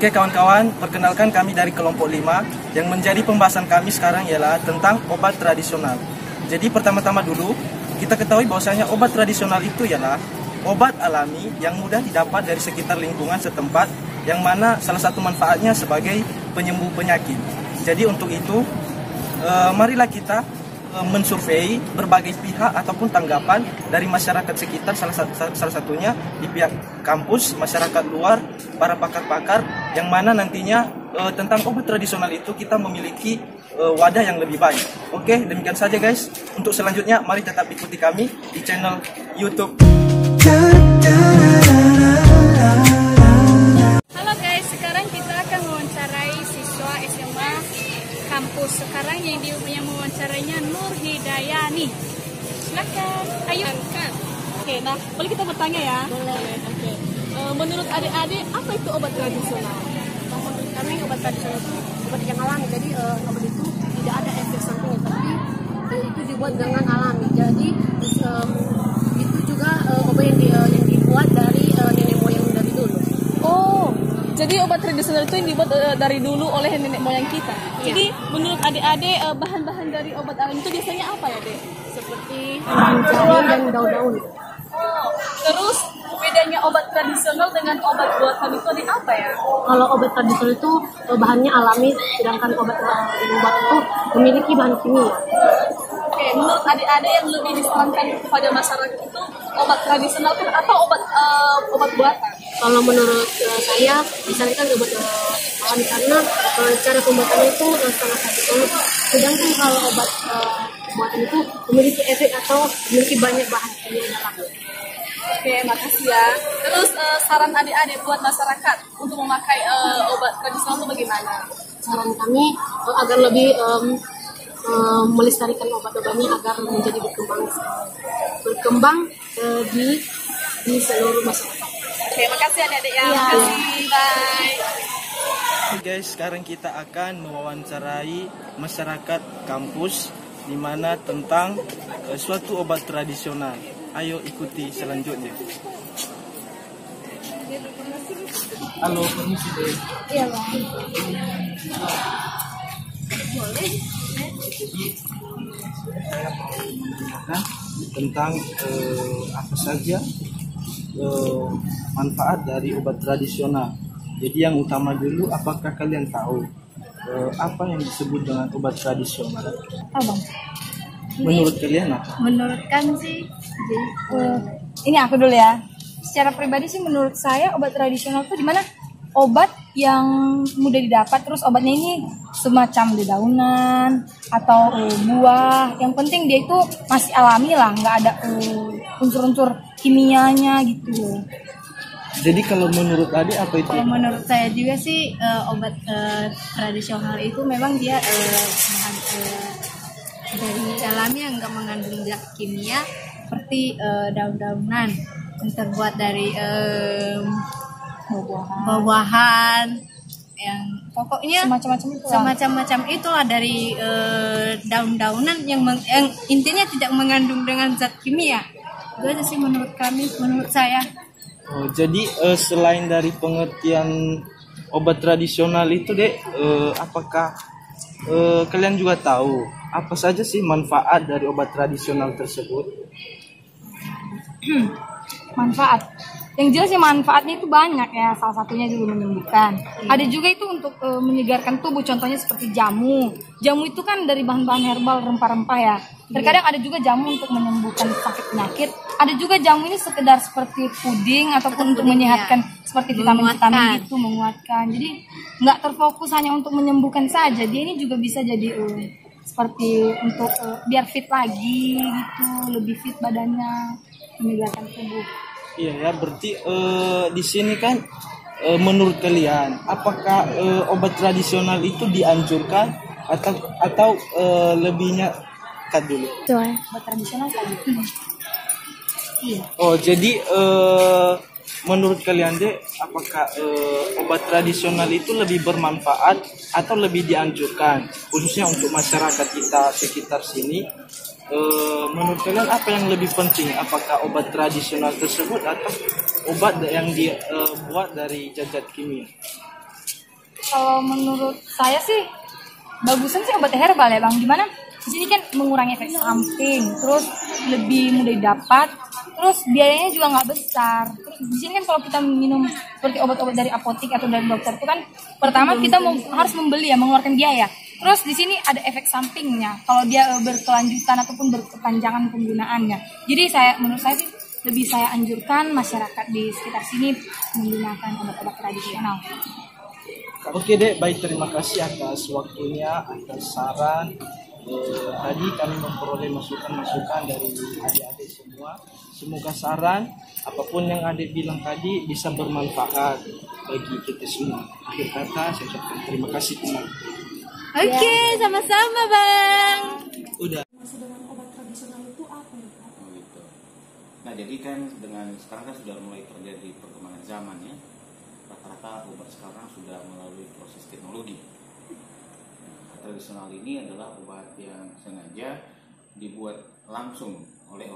Oke kawan-kawan, perkenalkan kami dari kelompok 5. Yang menjadi pembahasan kami sekarang ialah tentang obat tradisional. Jadi pertama-tama dulu, kita ketahui bahwasanya obat tradisional itu ialah obat alami yang mudah didapat dari sekitar lingkungan setempat, yang mana salah satu manfaatnya sebagai penyembuh penyakit. Jadi untuk itu, marilah kita mensurvei berbagai pihak ataupun tanggapan dari masyarakat sekitar, salah satunya di pihak kampus, masyarakat luar, para pakar-pakar, yang mana nantinya tentang obat tradisional itu kita memiliki wadah yang lebih baik. Oke, demikian saja guys. Untuk selanjutnya, mari tetap ikuti kami di channel YouTube. Halo guys, sekarang kita akan mewawancarai siswa SMA kampus. Sekarang yang mewawancarainya Nur Hidayani. Silakan, ayo. Oke, nah boleh kita bertanya ya? Boleh. Oke. Menurut adik-adik, apa itu obat tradisional? Menurut kami obat tradisional itu obat yang alami. Jadi obat itu tidak ada efek sampingnya, tapi itu dibuat dengan alami. Jadi itu juga obat yang dibuat dari nenek moyang dari dulu. Oh, jadi obat tradisional itu yang dibuat dari dulu oleh nenek moyang kita. Iya. Jadi menurut adik-adik bahan-bahan dari obat alami itu biasanya apa ya, Dek? Seperti jahe dan daun-daun. Oh, terus bedanya obat tradisional dengan obat buatan itu ada apa ya? Kalau obat tradisional itu bahannya alami, sedangkan obat yang buat itu memiliki bahan kimia. Oke, menurut adik-adik yang lebih disarankan kepada masyarakat itu obat tradisional kan atau obat buatan? Kalau menurut saya disarankan obat alami karena cara pembuatannya itu sangat tradisional. Sedangkan kalau obat buatan itu memiliki efek atau memiliki banyak bahan kimia dalamnya. Oke, makasih ya. Terus saran adik-adik buat masyarakat untuk memakai obat tradisional itu bagaimana? Saran kami agar lebih melestarikan obat-obatnya agar menjadi berkembang di seluruh masyarakat. Oke, makasih adik-adik ya. Iya. Makasih, bye. Oke guys, sekarang kita akan mewawancarai masyarakat kampus di mana tentang suatu obat tradisional. Ayo ikuti selanjutnya. Halo, permisi deh. Iya, Bang. Saya mau menanyakan tentang apa saja manfaat dari obat tradisional. Jadi yang utama dulu, apakah kalian tahu apa yang disebut dengan obat tradisional? Abang, Menurut kalian apa? menurut kami sih, jadi, ini aku dulu ya. Secara pribadi sih menurut saya obat tradisional itu dimana obat yang mudah didapat, terus obatnya ini semacam dedaunan atau buah. Yang penting dia itu masih alami lah, nggak ada unsur-unsur kimianya gitu. Jadi kalau menurut adik apa itu? Kalau menurut saya juga sih obat tradisional itu memang dia bahan dari alami yang nggak mengandung zat kimia seperti daun-daunan yang terbuat dari buah-buahan yang pokoknya semacam-macam itulah dari daun-daunan yang intinya tidak mengandung dengan zat kimia. Itu aja sih menurut kami, menurut saya. Oh, jadi selain dari pengertian obat tradisional itu dek, apakah kalian juga tahu apa saja sih manfaat dari obat tradisional tersebut? Manfaat yang jelas sih manfaatnya itu banyak ya, salah satunya juga menyembuhkan. Ada juga itu untuk menyegarkan tubuh, contohnya seperti jamu itu kan dari bahan-bahan herbal, rempah-rempah ya. Terkadang ada juga jamu untuk menyembuhkan sakit penyakit, ada juga jamu ini sekedar seperti puding ataupun untuk menyehatkan seperti vitamin-vitamin itu, menguatkan. Jadi nggak terfokus hanya untuk menyembuhkan saja, dia ini juga bisa jadi seperti untuk biar fit lagi gitu, lebih fit badannya, menyegarkan tubuh. Iya ya, berarti di sini kan menurut kalian apakah obat tradisional itu dianjurkan atau lebihnya cut dulu? Obat tradisional tadi. Iya. Oh, jadi menurut kalian deh, apakah obat tradisional itu lebih bermanfaat atau lebih dianjurkan khususnya untuk masyarakat kita sekitar sini? Menurut kalian apa yang lebih penting? Apakah obat tradisional tersebut atau obat yang dibuat dari zat kimia? Kalau menurut saya sih bagusan sih obat herbal ya Bang. Gimana? Di sini kan mengurangi efek samping, terus lebih mudah didapat, terus biayanya juga nggak besar. Terus di sini kan kalau kita minum seperti obat-obat dari apotek atau dari dokter itu kan pertama kita harus membeli ya, mengeluarkan biaya. Terus di sini ada efek sampingnya kalau dia berkelanjutan ataupun berkepanjangan penggunaannya. Jadi menurut saya sih lebih saya anjurkan masyarakat di sekitar sini menggunakan obat-obat tradisional. Oke dek, baik, terima kasih atas waktunya, atas saran. Tadi kami memperoleh masukan-masukan dari adik-adik semua. Semoga saran apapun yang adik bilang tadi bisa bermanfaat bagi kita semua. Akhir kata saya ucapkan terima kasih teman. Oke, sama-sama Bang. Udah. Maksud dengan obat tradisional itu apa ya? Oh, gitu. Nah jadi kan dengan sekarang kan sudah mulai terjadi perkembangan zaman ya. Rata-rata obat sekarang sudah melalui proses teknologi. Tradisional ini adalah obat yang sengaja dibuat langsung oleh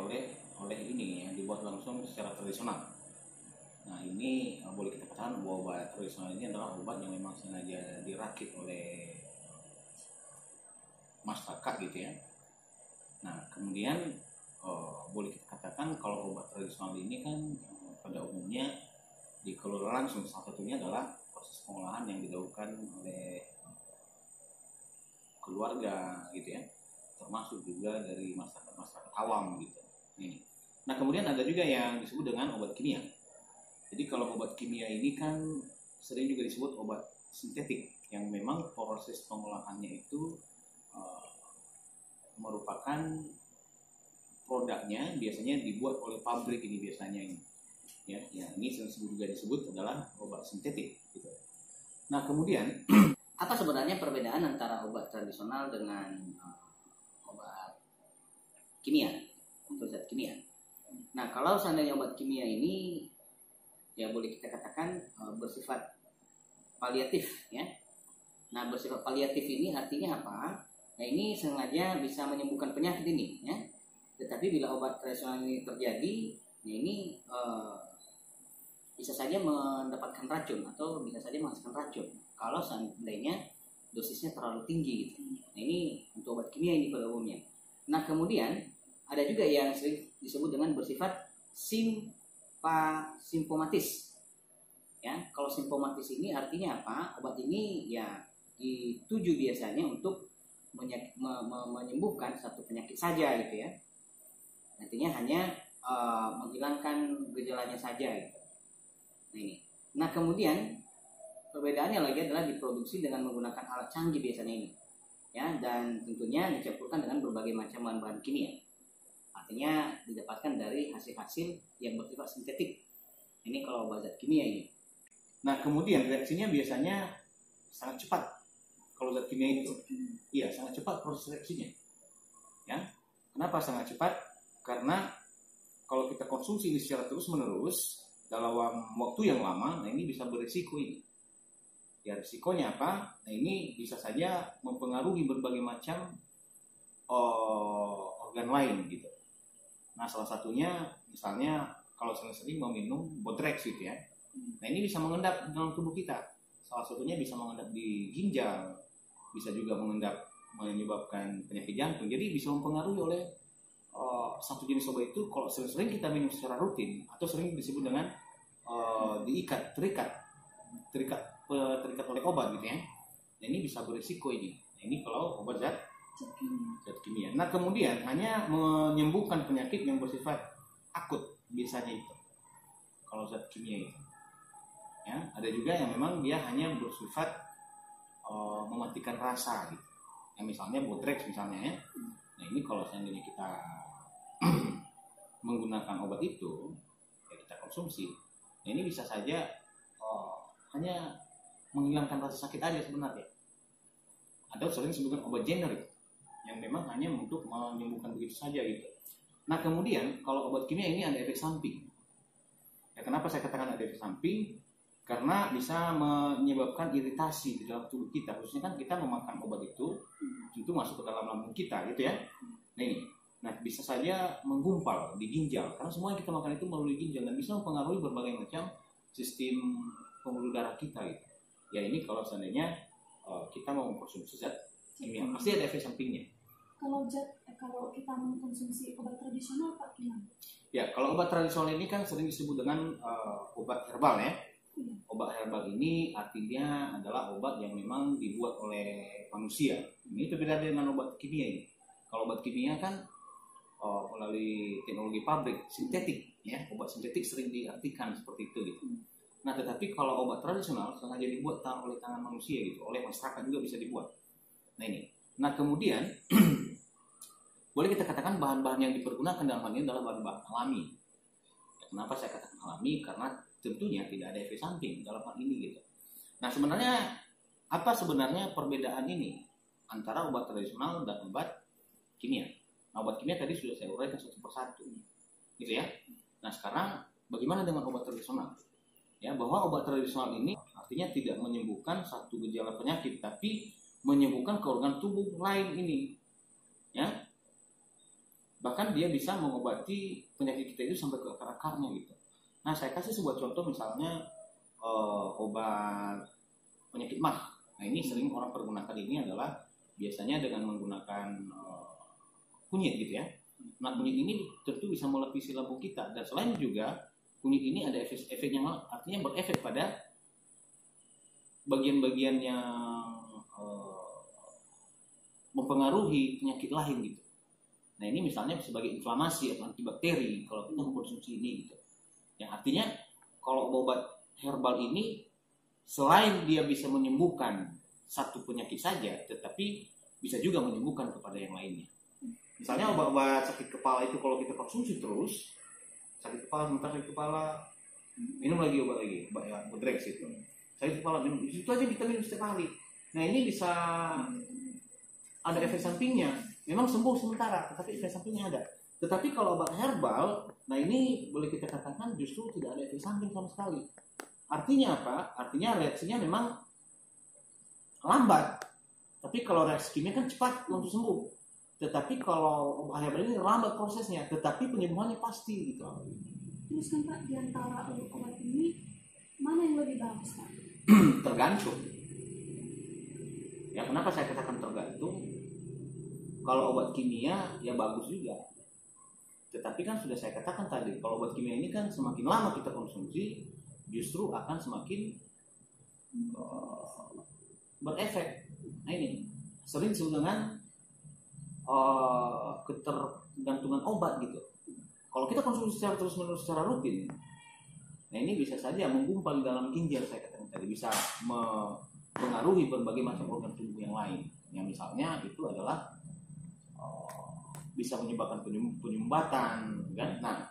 ini ya, dibuat langsung secara tradisional. Nah ini boleh kita katakan bahwa obat tradisional ini adalah obat yang memang sengaja dirakit oleh masyarakat gitu ya. Nah kemudian boleh kita katakan kalau obat tradisional ini kan pada umumnya dikelola langsung. Salah satunya adalah proses pengolahan yang dilakukan oleh keluarga gitu ya, termasuk juga dari masyarakat awam gitu. Ini. Nah kemudian ada juga yang disebut dengan obat kimia. Jadi kalau obat kimia ini kan sering juga disebut obat sintetik yang memang proses pengolahannya itu merupakan produknya biasanya dibuat oleh pabrik ini biasanya ini. Ya, ini juga disebut adalah obat sintetik gitu. Nah kemudian apa sebenarnya perbedaan antara obat tradisional dengan obat kimia atau zat kimia? Nah kalau seandainya obat kimia ini ya boleh kita katakan bersifat paliatif ya. Nah bersifat paliatif ini artinya apa? Nah ini sengaja bisa menyembuhkan penyakit ini ya. Tetapi bila obat tradisional ini terjadi, ya ini bisa saja mendapatkan racun atau bisa saja menghasilkan racun kalau seandainya dosisnya terlalu tinggi gitu. Nah ini untuk obat kimia ini pada umumnya. Nah kemudian ada juga yang sering disebut dengan bersifat simpomatis. Ya, kalau simpomatis ini artinya apa? Obat ini ya dituju biasanya untuk menyembuhkan satu penyakit saja gitu ya. Nantinya hanya menghilangkan gejalanya saja gitu. Nah ini. Nah kemudian perbedaannya lagi adalah diproduksi dengan menggunakan alat canggih biasanya ini, ya, dan tentunya dicampurkan dengan berbagai macam bahan-bahan kimia. Artinya didapatkan dari hasil-hasil yang bersifat sintetik. Ini kalau obat zat kimia ini. Nah kemudian reaksinya biasanya sangat cepat. Kalau zat kimia itu, iya sangat cepat proses reaksinya. Ya, kenapa sangat cepat? Karena kalau kita konsumsi ini secara terus-menerus dalam waktu yang lama, nah ini bisa berisiko ini. Ya risikonya apa? Nah ini bisa saja mempengaruhi berbagai macam organ lain gitu. Nah salah satunya misalnya kalau sering-sering meminum Bodrex gitu ya. Nah ini bisa mengendap dalam tubuh kita. Salah satunya bisa mengendap di ginjal, bisa juga mengendap menyebabkan penyakit jantung. Jadi bisa mempengaruhi oleh satu jenis obat itu kalau sering-sering kita minum secara rutin atau sering disebut dengan terikat oleh obat gitu ya. Nah, ini bisa berisiko ini. Nah, ini kalau obat zat kimia. Nah kemudian hanya menyembuhkan penyakit yang bersifat akut biasanya itu. Kalau zat kimia itu, ya ada juga yang memang dia hanya bersifat mematikan rasa gitu. Yang misalnya Bodrex misalnya ya. Nah ini kalau seandainya kita menggunakan obat itu, ya kita konsumsi. Nah, ini bisa saja hanya menghilangkan rasa sakit aja sebenarnya. Atau sering disebutkan obat generik yang memang hanya untuk menyembuhkan begitu saja gitu. Nah kemudian kalau obat kimia ini ada efek samping. Ya, kenapa saya katakan ada efek samping? Karena bisa menyebabkan iritasi di dalam tubuh kita. Khususnya kan kita memakan obat itu masuk ke dalam lambung kita gitu ya. Nah ini. Nah bisa saja menggumpal di ginjal. Karena semua yang kita makan itu melalui ginjal dan bisa mempengaruhi berbagai macam sistem pembuluh darah kita gitu. Ya ini kalau seandainya kita mau mengkonsumsi zat kimia, pasti ada efek sampingnya. Kalau kita mengkonsumsi obat tradisional Pak gimana? Ya, kalau obat tradisional ini kan sering disebut dengan obat herbal ya. Obat herbal ini artinya adalah obat yang memang dibuat oleh manusia. Ini berbeda dengan obat kimia ini. Kalau obat kimia kan melalui teknologi pabrik sintetik ya, obat sintetik sering diartikan seperti itu gitu. Nah, tetapi kalau obat tradisional sengaja dibuat oleh tangan manusia gitu, oleh masyarakat juga bisa dibuat. Nah ini. Nah kemudian boleh kita katakan bahan-bahan yang dipergunakan dalam hal ini adalah bahan-bahan alami. Ya, kenapa saya katakan alami? Karena tentunya tidak ada efek samping dalam hal ini gitu. Nah sebenarnya apa sebenarnya perbedaan ini antara obat tradisional dan obat kimia? Nah, obat kimia tadi sudah saya uraikan satu persatu, gitu ya. Nah sekarang bagaimana dengan obat tradisional? Ya, bahwa obat tradisional ini artinya tidak menyembuhkan satu gejala penyakit, tapi menyembuhkan ke organ tubuh lain ini, ya. Bahkan dia bisa mengobati penyakit kita itu sampai ke akar-akarnya gitu. Nah, saya kasih sebuah contoh misalnya obat penyakit mah. Nah, ini sering orang pergunakan ini adalah biasanya dengan menggunakan kunyit gitu ya. Nah, kunyit ini tentu bisa melapisi lambung kita, dan selain juga kunyit ini ada efek yang artinya berefek pada bagian-bagian yang mempengaruhi penyakit lain gitu. Nah ini misalnya sebagai inflamasi atau antibakteri kalau kita mengkonsumsi ini gitu. Yang artinya kalau obat herbal ini selain dia bisa menyembuhkan satu penyakit saja, tetapi bisa juga menyembuhkan kepada yang lainnya. Misalnya obat-obat sakit kepala itu kalau kita konsumsi terus, sakit kepala, minum lagi obat Bodrex itu. Sakit kepala minum, itu aja kita minum setiap hari. Nah ini bisa ada efek sampingnya. Memang sembuh sementara, tetapi efek sampingnya ada. Tetapi kalau obat herbal, nah ini boleh kita katakan justru tidak ada efek samping sama sekali. Artinya apa? Artinya reaksinya memang lambat. Tapi kalau reaksi kimia kan cepat untuk sembuh. Tetapi kalau obat herbal ini lambat prosesnya, tetapi penyembuhannya pasti gitu. Terus kan Pak, di antara obat ini mana yang lebih bagus Pak? Tergantung. Ya kenapa saya katakan tergantung? Kalau obat kimia ya bagus juga. Tetapi kan sudah saya katakan tadi, kalau obat kimia ini kan semakin lama kita konsumsi, justru akan semakin berefek. Nah ini sering disebut dengan ketergantungan obat gitu. Kalau kita konsumsi secara terus-menerus secara rutin, nah ini bisa saja menggumpal di dalam ginjal saya katakan tadi, bisa mempengaruhi berbagai macam organ tubuh yang lain. Yang misalnya itu adalah bisa menyebabkan penyumbatan, kan? Nah,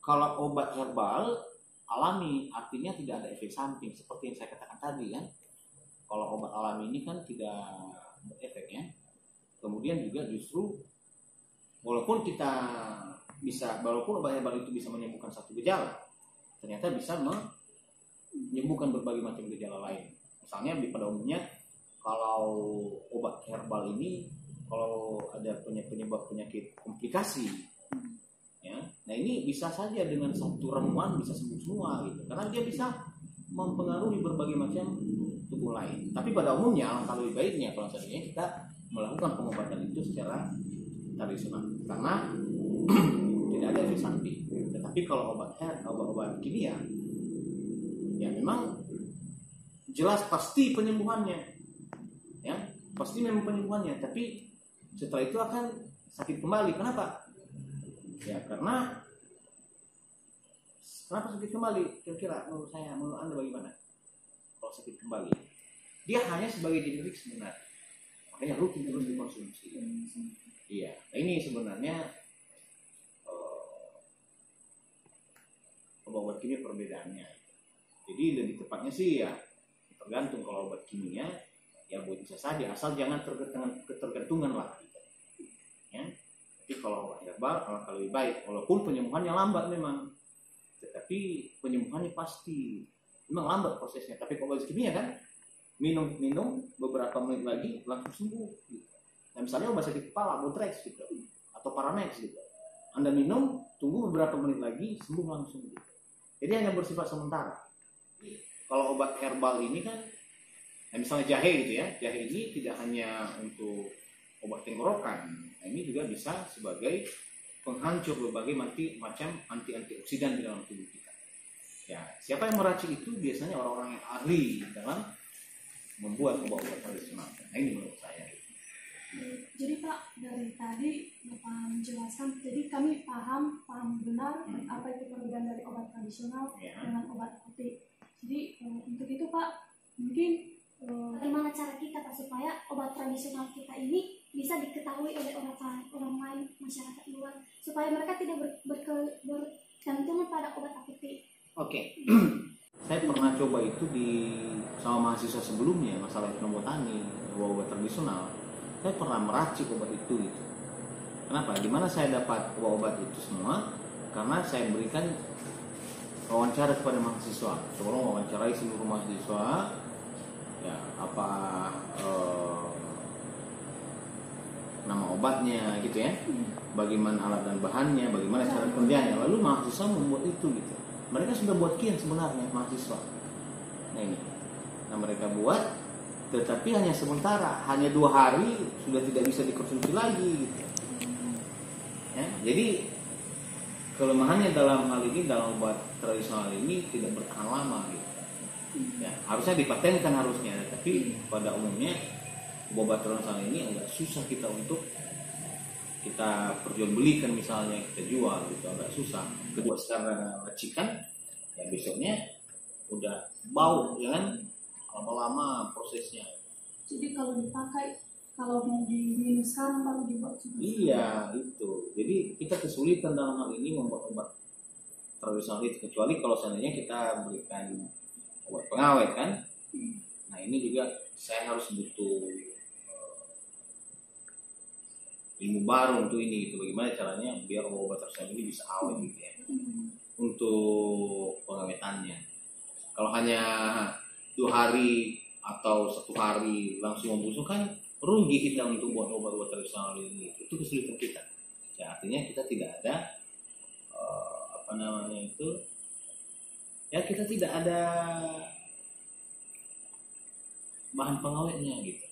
kalau obat herbal alami artinya tidak ada efek samping seperti yang saya katakan tadi kan. Kalau obat alami ini kan tidak berefek ya. Kemudian juga justru walaupun obat herbal itu bisa menyembuhkan satu gejala, ternyata bisa menyembuhkan berbagai macam gejala lain. Misalnya pada umumnya kalau obat herbal ini kalau ada penyebab penyakit komplikasi, ya, nah ini bisa saja dengan satu ramuan bisa sembuh semua gitu, karena dia bisa mempengaruhi berbagai macam tubuh lain. Tapi pada umumnya alangkah lebih baiknya kalau seandainya kita melakukan pengobatan itu secara tradisional, karena tidak ada efek samping. Tetapi kalau obat kimia, ya memang jelas pasti penyembuhannya, ya pasti memang penyembuhannya, tapi setelah itu akan sakit kembali. Kenapa? Ya karena kenapa sakit kembali? Kira-kira menurut Anda bagaimana? Kalau sakit kembali, dia hanya sebagai generik sebenarnya, makanya rutin terus dikonsumsi. Iya, nah ini sebenarnya obat kimia perbedaannya. Jadi lebih tepatnya sih ya tergantung. Kalau obat kimia ya bisa saja, asal jangan ketergantungan lah gitu. Ya. Tapi kalau obat herbal alangkah lebih baik, walaupun penyembuhannya lambat memang, tetapi penyembuhannya pasti memang lambat prosesnya. Tapi kalau obat kimia kan minum beberapa menit lagi langsung sembuh gitu. Nah misalnya obat sakit kepala Bodrex gitu atau Paranex gitu, Anda minum tunggu beberapa menit lagi sembuh langsung gitu. Jadi hanya bersifat sementara. Kalau obat herbal ini kan Nah, misalnya jahe gitu ya, jahe ini tidak hanya untuk obat tenggorokan, nah, ini juga bisa sebagai penghancur berbagai macam antioksidan di dalam tubuh kita. Ya, siapa yang meracik itu biasanya orang-orang yang ahli dalam membuat obat-obat tradisional. Nah, ini menurut saya. Jadi Pak, dari tadi Bapak menjelaskan, jadi kami paham benar apa itu perbedaan dari obat tradisional dengan obat apotek. Jadi untuk itu Pak, mungkin bagaimana cara kita Pak supaya obat tradisional kita ini bisa diketahui oleh orang lain, masyarakat luar, supaya mereka tidak bergantungan pada obat apotek. Oke. Saya pernah coba itu sama mahasiswa sebelumnya, masalah etnobotani, obat tradisional. Saya pernah meracik obat itu gitu. Kenapa? Di mana saya dapat obat itu semua? Karena saya berikan wawancara kepada mahasiswa. Tolong wawancarai seluruh mahasiswa. Ya, apa nama obatnya gitu ya, bagaimana alat dan bahannya, bagaimana cara kerjanya. Lalu mahasiswa membuat itu gitu. Mereka sudah buat kian sebenarnya mahasiswa. Nah ini, mereka buat, tetapi hanya sementara, hanya 2 hari sudah tidak bisa dikonsumsi lagi gitu. Ya, jadi kelemahannya dalam hal ini, dalam obat tradisional ini tidak bertahan lama gitu. Ya, harusnya dipatenkan harusnya, tapi pada umumnya obat tradisional ini agak susah kita untuk kita perjualbelikan, misalnya kita jual gitu, agak susah. Kedua, secara racikan ya besoknya udah bau, ya kan, lama-lama prosesnya. Jadi kalau dipakai, kalau mau diminum sekarang baru dibuat. Iya itu. Jadi kita kesulitan dalam hal ini membuat obat tradisional itu, kecuali kalau seandainya kita berikan obat pengawet kan. Nah ini juga saya harus butuh ilmu baru untuk ini gitu. Bagaimana caranya biar obat tradisional ini bisa awet gitu ya, untuk pengawetannya. Kalau hanya 2 hari atau 1 hari langsung membusuk kan rugi kita untuk buat obat-obat tradisional ini. Itu kesulitan kita. Ya artinya kita tidak ada kita tidak ada bahan pengawetnya gitu.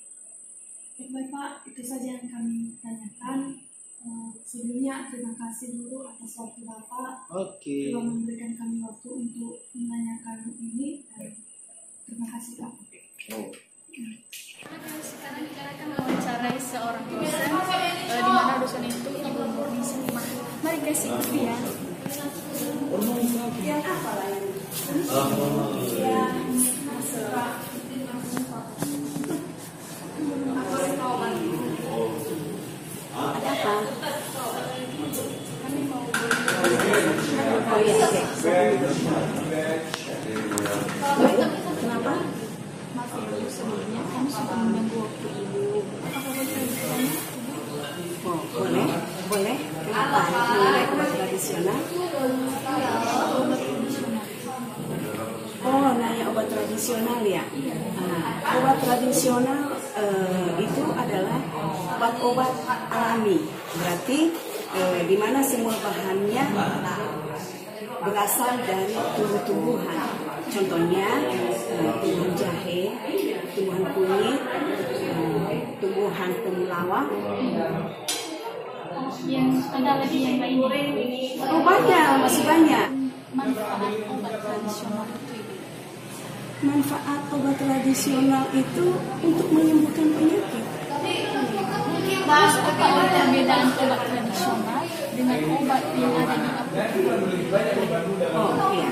Baik Pak, itu saja yang kami tanyakan. Sebelumnya terima kasih dulu atas waktu Bapak. Oke. Telah memberikan kami waktu untuk menanyakan ini. Terima kasih Pak. Sekarang kita akan mewawancarai seorang dosen, di mana dosen itu Ibu Murni Sumah. Mari guys ikuti ya. Ada apa? Kami mau Oh iya, oke. Kenapa? maaf ya Ibu, sebelumnya kami sudah mengganggu waktu Ibu. Apakah boleh ditanya? Oh, boleh. Kenapa? Mengenai obat tradisional? Obat tradisional. Oh, nanya obat tradisional ya. Obat tradisional itu adalah obat-obat alami. Berarti di mana semua bahannya berasal dari tumbuh-tumbuhan. Contohnya tumbuhan jahe, tumbuhan kunyit, tumbuhan temulawak. Yang ada lagi yang lainnya. Oh banyak, masih banyak. Manfaat obat tradisional itu Ibu. Manfaat obat tradisional itu untuk menyembuhkan penyakit. Terus apa perbedaan obat tradisional dengan obat yang ada di apotek? Oh iya,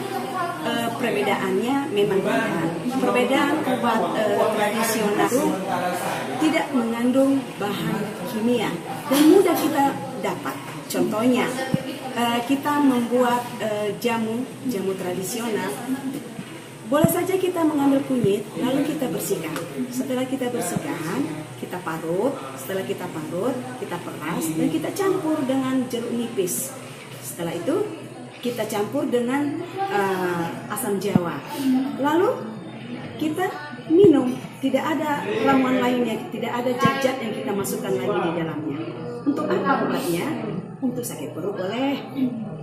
perbedaannya memang banyak. Perbedaan obat tradisional itu tidak mengandung bahan kimia dan mudah kita dapat. Contohnya, kita membuat jamu tradisional. Boleh saja kita mengambil kunyit, lalu kita bersihkan. Setelah kita bersihkan, kita parut. Setelah kita parut, kita peras dan kita campur dengan jeruk nipis. Setelah itu, kita campur dengan asam jawa. Lalu kita minum. Tidak ada ramuan lainnya, tidak ada zat-zat yang kita masukkan lagi di dalamnya. Untuk apa obatnya? Untuk sakit perut boleh,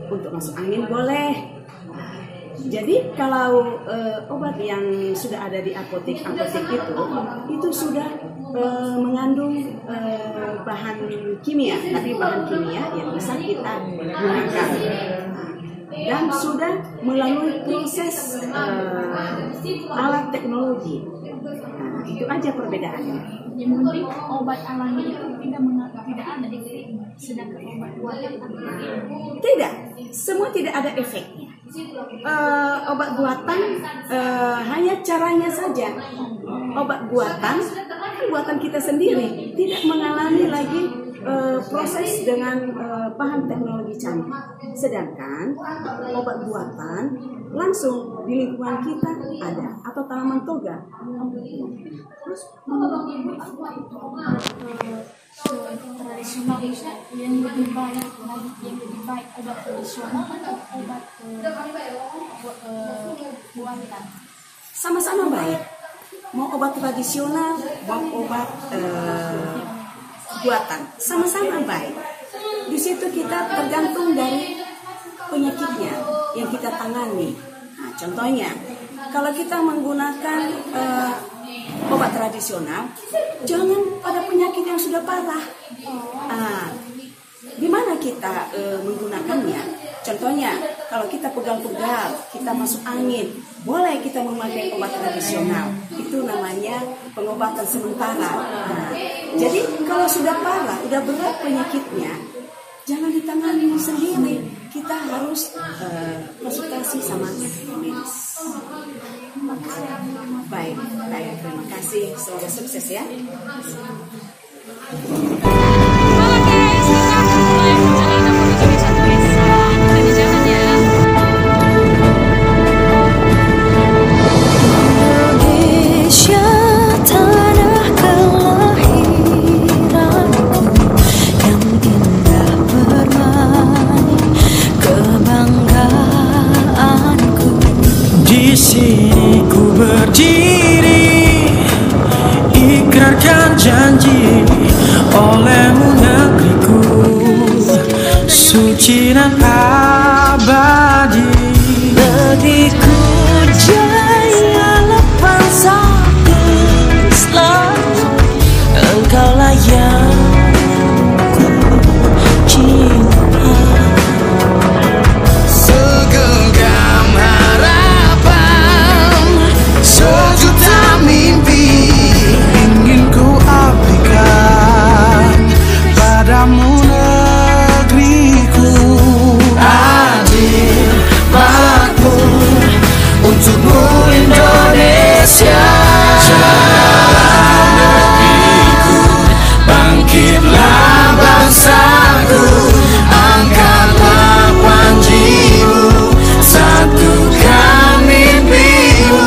untuk masuk angin boleh. Jadi kalau obat yang sudah ada di apotek itu sudah mengandung bahan kimia, tapi bahan kimia yang bisa kita gunakan dan sudah melalui proses alat teknologi. Nah, itu aja perbedaannya. Yang penting obat alami itu tidak ada efeknya, sedangkan obat buatan tidak, semua tidak ada efeknya. Obat buatan hanya caranya saja. Obat buatan kita sendiri, tidak mengalami lagi proses dengan bahan teknologi canggih. Sedangkan obat buatan langsung di lingkungan kita ada, atau tanaman toga. tradisional yang lebih baik obat tradisional atau obat buatan? Sama-sama baik. Mau obat tradisional, mau obat buatan, sama-sama baik. Di situ kita tergantung dari penyakitnya yang kita tangani. Nah, contohnya, kalau kita menggunakan obat tradisional, jangan pada penyakit yang sudah parah. Di mana kita menggunakannya? Contohnya, kalau kita pegal-pegal, kita masuk angin, boleh kita memakai obat tradisional. Itu namanya pengobatan sementara. Jadi kalau sudah parah, udah berat penyakitnya, jangan ditangani sendiri. Kita harus konsultasi sama medis. Baik, terima kasih. Semoga sukses ya. Suci dan abadi, negeriku jaya lepas satu Islam. Engkaulah yang ku cinta. Segenggam harapan, sejuta mimpi ingin ku abdikan padamu. Untukmu Indonesia, negeriku, bangkitlah bangsaku, angkatlah panjimu, satukan mimpimu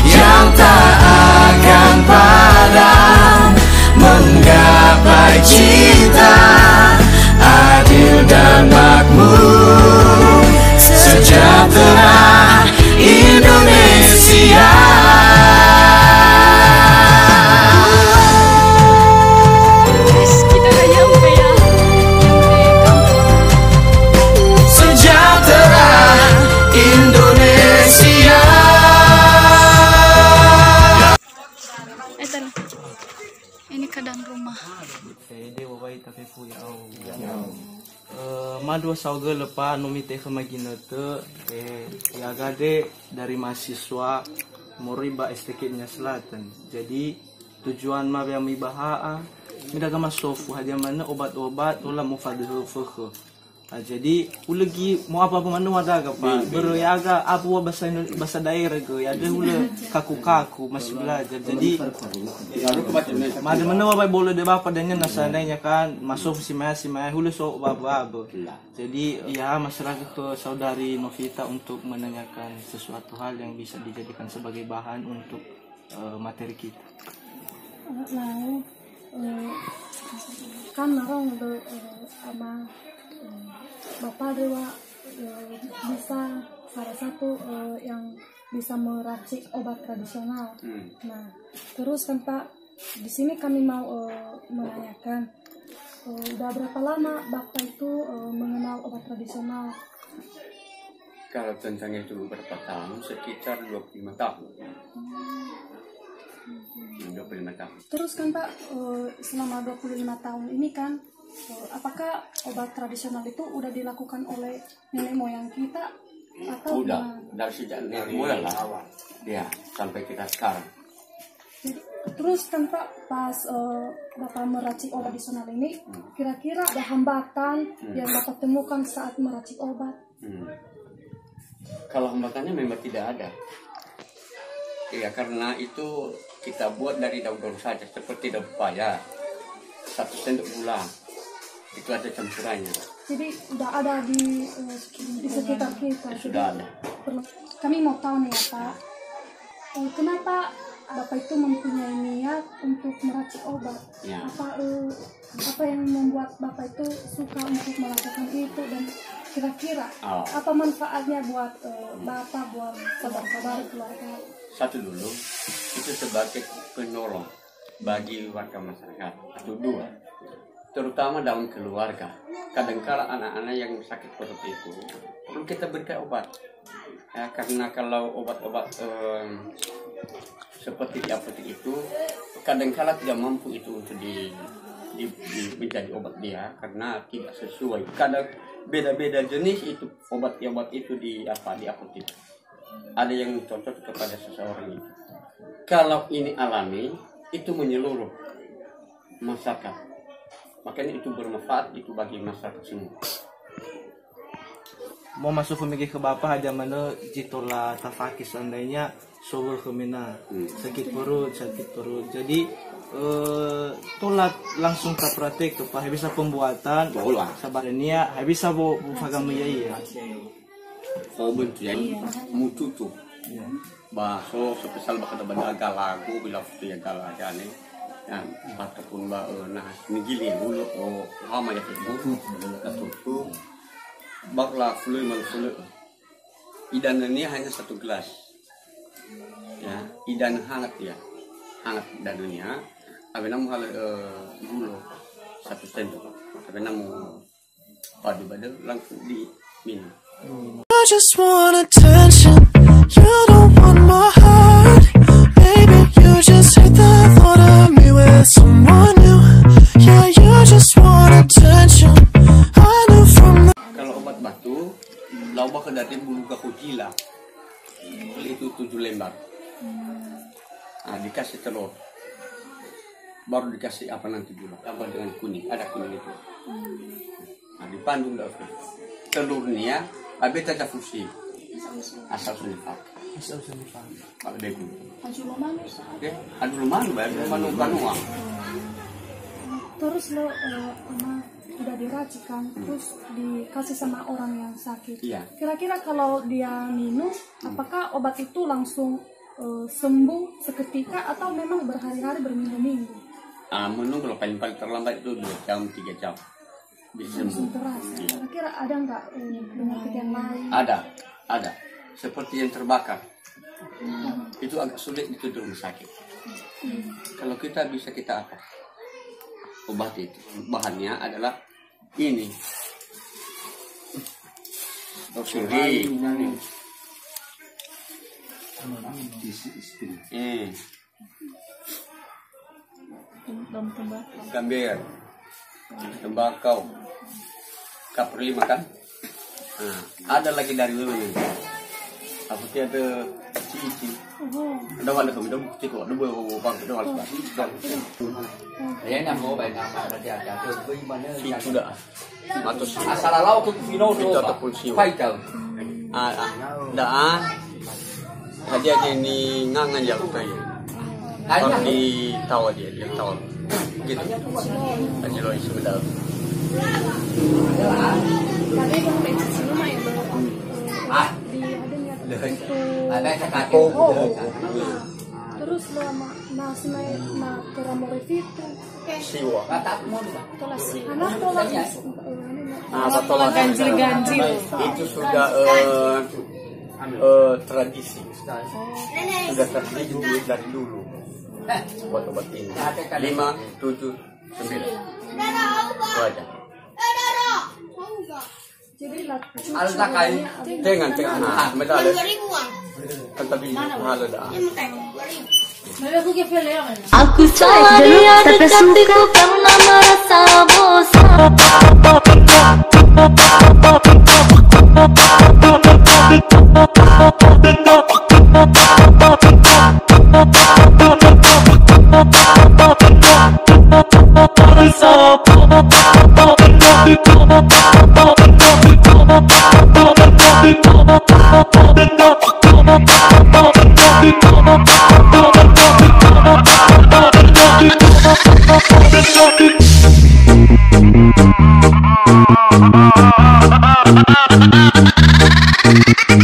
yang tak akan padam, menggapai cita adil dan makmur, sejahtera Indonesia. Sejahtera Indonesia. Ini kadang rumah. Madua sauga lepa numite kemaginete agade dari mahasiswa Moriba STK-nya Selatan. Jadi tujuan ma yang mibaha midaga masofu hadia mana obat-obat ulah mufadhu fuh. Jadi ulagi mau apa mana wadaga pa beroyaga apa bahasa daerah go ya ada ula kaku-kaku masih belajar. Jadi ada mana wabai boleh de bapa dengan nasananya kan masuk si maya hulu so baba. Jadi ya masyarakat ke saudari Novita untuk menanyakan sesuatu hal yang bisa dijadikan sebagai bahan untuk materi kita. Kan orang sama Bapak Dewa bisa salah satu yang bisa meracik obat tradisional. Nah, terus kan Pak, di sini kami mau menanyakan, udah berapa lama Bapak itu mengenal obat tradisional? Kalau tentang itu berapa tahun? Sekitar 25 tahun. 25 tahun. Terus kan Pak, selama 25 tahun ini kan, apakah obat tradisional itu udah dilakukan oleh nenek moyang kita atau Udah, dari sejak nenek moyang lah. Ya, sampai kita sekarang. Terus kan Pak, pas Bapak meracik obat tradisional ini, kira-kira ada hambatan yang Bapak temukan saat meracik obat? Kalau hambatannya memang tidak ada. Ya, karena itu kita buat dari daun-daun saja, seperti daun pepaya, 1 sendok gula, itu ada campurannya. Jadi udah ada di sekitar kita. Sudah ada. Kami mau tahu nih ya Pak, kenapa Bapak itu mempunyai niat untuk meracik obat? Ya. Apa yang membuat Bapak itu suka untuk melakukan itu, dan kira-kira apa manfaatnya buat Bapak, buat saudara-saudara keluarga? Satu dulu, itu sebagai penolong bagi warga masyarakat. Atau 2, terutama dalam keluarga. Kadang-kala anak-anak yang sakit perut itu perlu kita berikan obat. Ya, karena kalau obat-obat seperti di apotek itu kadang-kala tidak mampu itu untuk menjadi obat dia, karena tidak sesuai. Kadang beda-beda jenis itu obat itu di apotek. Ada yang cocok kepada seseorang itu. Kalau ini alami, itu menyeluruh masyarakat. Makanya itu bermanfaat itu bagi masyarakat semua. Mau masuk ke Bapak aja mana jitola tafakis seandainya sobor kemina sakit perut. Jadi tolak langsung ke praktek tuh Pak, bisa pembuatan sabarnya, bisa bufaga ya. Obat yang mutu tuh. Baso spesial bakal ada galago bila itu ya galaga nih. Yang ataupun nah nigili dulu lama ya itu tuh bakla flu idan ini hanya 1 gelas ya, idan hangat ya, hangat danunya abena mau hal dulu 1 sendok abena mau padu langsung diminum. I just want attention, you don't want my heart. Baby, you just hate the thought of me with someone new. Yeah, you just want attention, I knew from the... Kalau obat batu, lawa kedati bulu kakujila, itu 7 lembar. Nah, dikasih telur, baru dikasih apa nanti dulu, apa dengan kuning, ada kuning itu. Nah, dipandung dah telurnya, habis ada fusi, asal sunifak. Kalau bego. Aduh manu, kanua. Terus lo udah diracikan, terus dikasih sama orang yang sakit. Iya. Kira-kira kalau dia minum, apakah obat itu langsung sembuh seketika atau memang berhari-hari berminggu-minggu? Menung kalau paling terlambat itu 2 jam 3 jam bisa sembuh. Kira-kira ada nggak penyakit yang lain? Ada. Seperti yang terbakar. Itu agak sulit itu di rumah sakit. Kalau kita bisa kita apa? Obat itu bahannya adalah ini. Dosiri. Gambir, tembakau, kapri makan. Nah, ada lagi dari dulu nih. Apa sih ada cici? Ada wala kami dong, ciko, ada buah bang, ada wala sebab. Ya namo baik nama ada dia tu bagaimana? Itu dah. Atau asal lalau tu fino tu. Itu ataupun siu. Faikal. Dah. Dia ni ngangan jauh saya. Kalau di tahu dia tahu. Gitu. Aja loh sebentar. Tadi yang mencari sini mah yang ada cakap. Terus lo masih na keramore itu. Siwa. Kata mau tolak ganjil-ganjil. Itu sudah tradisi. Sudah tradisi dulu dari dulu. Obat-obat ini 5, 7, 9 itu aja. Jadi Alta kain dengan tengah medali. Kan tapi halo dah. Aku salah dia dekatiku karena merasa bosan.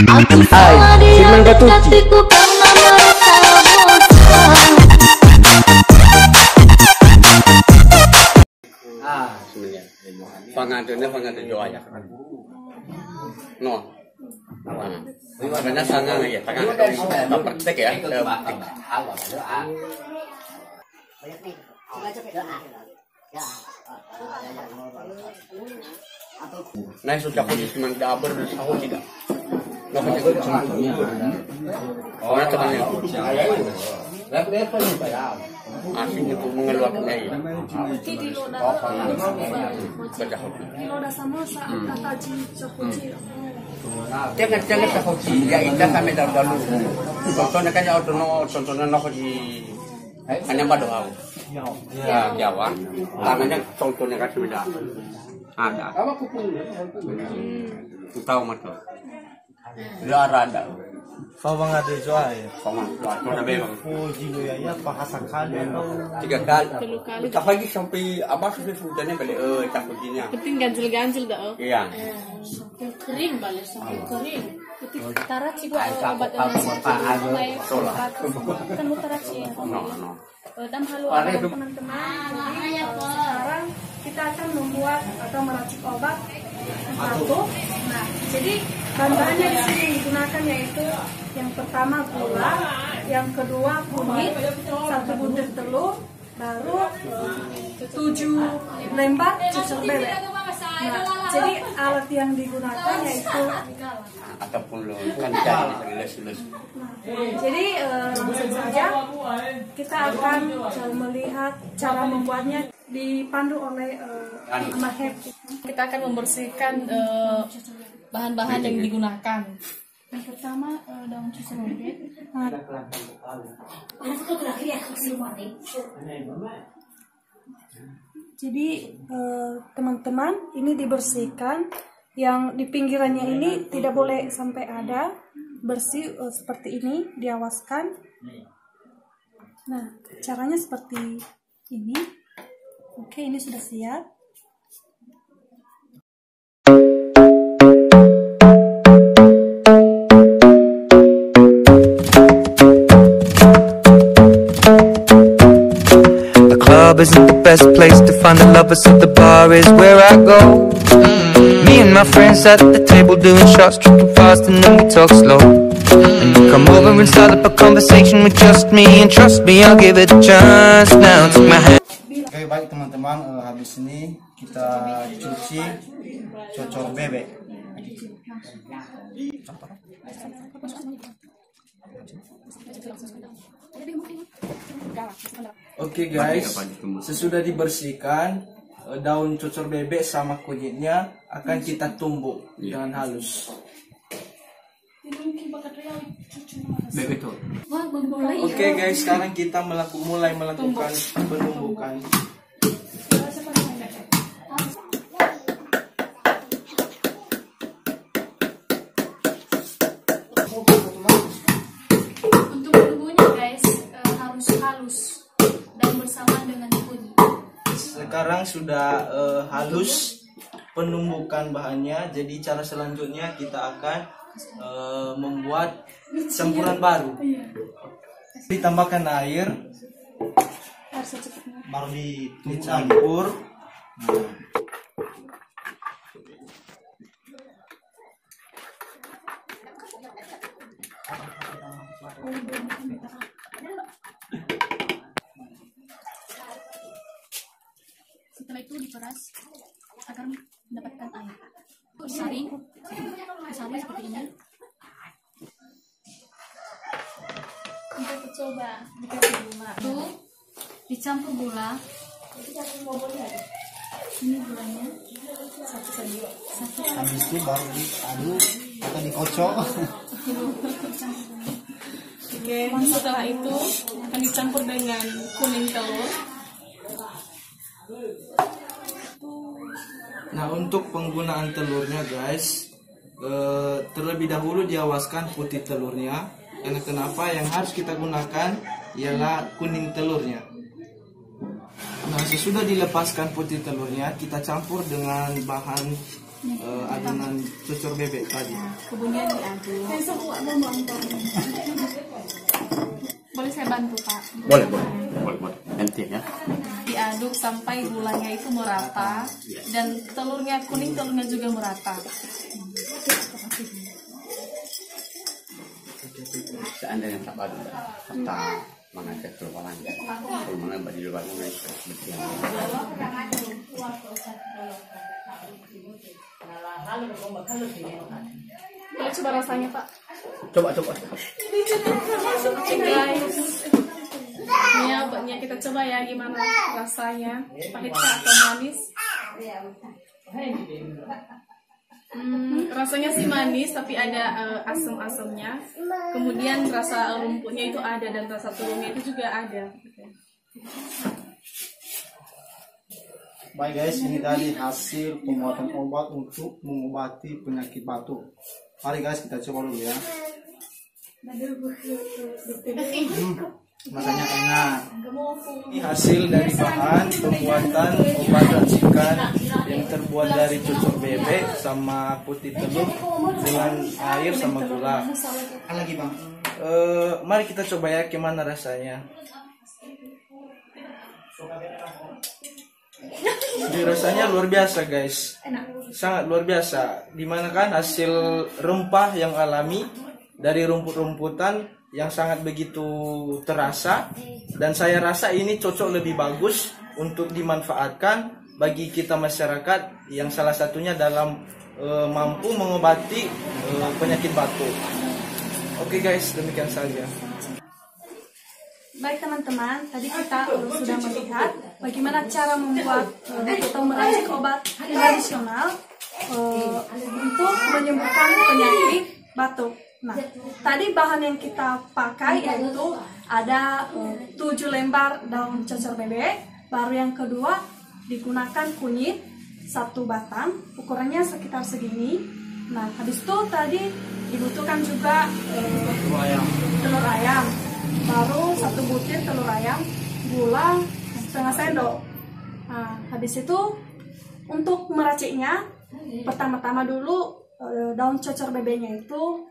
Aku salah dia dekatiku karena merasa bosan. Sebenarnya pangadan Jawa ya. No. Karena sangat ya, tangan praktek ya. Nah sudah posisi mendabar bersahur tidak. Nggak menjaga contohnya. Oh, temannya. Asing itu mengeluarkannya ya. Jangan sahoji ya kita sampai dahulu. Contohnya kan ya contohnya di hanya badoau. Ya Jawa. Tangannya contohnya kan sudah ada. Tahu macam. Sudah ada. Fawang ada joa ya. Fawang ada memang. Oh jigo ya bahasa kali. 3 kali. Tak lagi sampai apa sudah balik cakujinya. Penting ganjil-ganjil dah. Iya. Sampai kering balik sampai kering. Tarat sih gua obat kan tarat sih. No. Dan halo teman-teman. Sekarang kita akan membuat atau meracik obat satu. Nah, jadi bahan-bahannya di sini yang digunakan yaitu yang pertama gula, yang kedua kunyit, 1 butir telur, baru 7 lembar cucur bebek. Nah, jadi alat yang digunakan yaitu ataupun kan dilus-lus. Jadi langsung saja kita akan melihat cara membuatnya dipandu oleh Mahep. Kita akan membersihkan bahan-bahan yang digunakan. Yang pertama daun cucur bebek. Jadi teman-teman ini dibersihkan, yang di pinggirannya ini tidak boleh sampai ada, bersih seperti ini, diawaskan. Nah caranya seperti ini. Oke, ini sudah siap. Isn't the best place to find the lovers, so the bar is where I go. Me and my friends at the table doing shots, tripping fast, and then we talk slow. And you come over and start up a conversation with just me, and trust me, I'll give it a chance. Now take my hand. Oke, baik teman-teman, habis ini kita cuci cucur bebek. Oke guys, sesudah dibersihkan, daun cucur bebek sama kunyitnya akan kita tumbuk dengan halus. Oke guys, sekarang kita mulai melakukan penumbukan. Untuk menumbuhnya guys harus halus dan bersamaan dengan kunyit. Sekarang sudah halus penumbukan bahannya, jadi cara selanjutnya kita akan membuat campuran baru. Ditambahkan air, baru dicampur. Setelah itu diperas agar mendapatkan air. Saring kita coba dikasih gula. Tuh dicampur gula. Ini gulanya satu. Habis itu baru diaduk atau dikocok. Oke, setelah itu akan dicampur dengan kuning telur. Nah, untuk penggunaan telurnya guys, terlebih dahulu diawaskan putih telurnya. Karena kenapa yang harus kita gunakan ialah kuning telurnya. Nah, sesudah dilepaskan putih telurnya, kita campur dengan bahan adonan cucur bebek tadi. Kemudian diaduk. Boleh saya bantu, Pak? Boleh. Nanti ya. Diaduk sampai gulanya itu merata dan kuning telurnya juga merata. Seandainya tak ada kata mengajak keluaran ya, mana bagi luar mana seperti yang Boleh coba rasanya, Pak? coba. Oke guys, ini obatnya kita coba ya gimana rasanya, pahit atau manis. Rasanya sih manis tapi ada asam-asamnya. Kemudian rasa rumputnya itu ada dan rasa telurnya itu juga ada. Baik guys, ini tadi hasil pembuatan obat untuk mengobati penyakit batuk. Mari guys kita coba dulu ya. Rasanya enak. Ini hasil dari bahan pembuatan obat racikan yang terbuat dari cucur bebek sama putih telur dengan air sama gula. Apa lagi bang? Mari kita coba ya gimana rasanya. Jadi rasanya luar biasa guys, sangat luar biasa. Dimana kan hasil rempah yang alami dari rumput-rumputan yang sangat begitu terasa, dan saya rasa ini cocok lebih bagus untuk dimanfaatkan bagi kita masyarakat yang salah satunya dalam mampu mengobati penyakit batuk. Oke guys, demikian saja. Baik teman-teman, tadi kita sudah melihat bagaimana cara membuat atau meracik obat tradisional untuk menyembuhkan penyakit batuk. Nah, tadi bahan yang kita pakai yaitu ada 7 lembar daun cucur bebek, baru yang kedua digunakan kunyit 1 batang, ukurannya sekitar segini. Nah, habis itu tadi dibutuhkan juga telur ayam, baru 1 butir telur ayam, gula setengah sendok. Nah, habis itu untuk meraciknya, pertama-tama dulu daun cucur bebeknya itu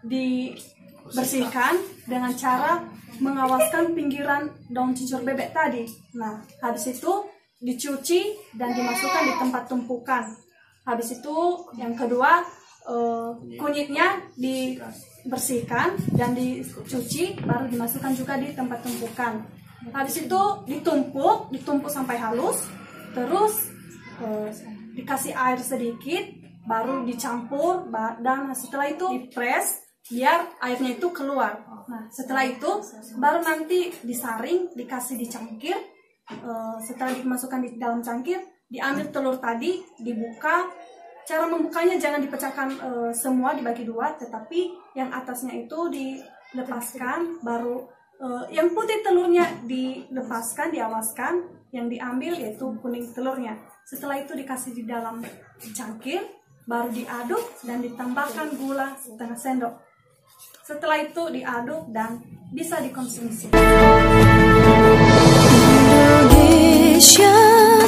dibersihkan dengan cara mengawaskan pinggiran daun cucur bebek tadi. Nah, habis itu dicuci dan dimasukkan di tempat tumpukan. Habis itu yang kedua kunyitnya dibersihkan dan dicuci, baru dimasukkan juga di tempat tumpukan. Habis itu ditumpuk sampai halus, terus dikasih air sedikit, baru dicampur, dan setelah itu dipres biar airnya itu keluar. Nah, setelah itu baru nanti disaring, dikasih dicangkir. Setelah dimasukkan di dalam cangkir, diambil telur tadi, dibuka. Cara membukanya jangan dipecahkan semua dibagi 2, tetapi yang atasnya itu dilepaskan, baru yang putih telurnya dilepaskan, diawaskan, yang diambil yaitu kuning telurnya. Setelah itu dikasih di dalam cangkir, baru diaduk dan ditambahkan gula setengah sendok. Setelah itu diaduk dan bisa dikonsumsi. Indonesia,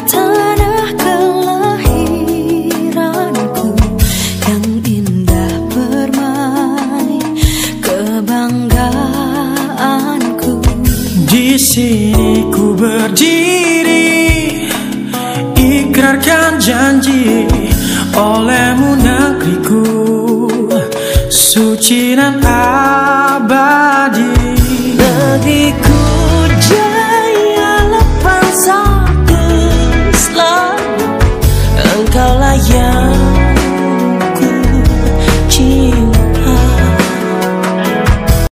tanah kelahiranku, yang indah bermain, kebanggaanku. Di sini ku berdiri, ikrarkan janji olehmu negeriku, suci dan abadi.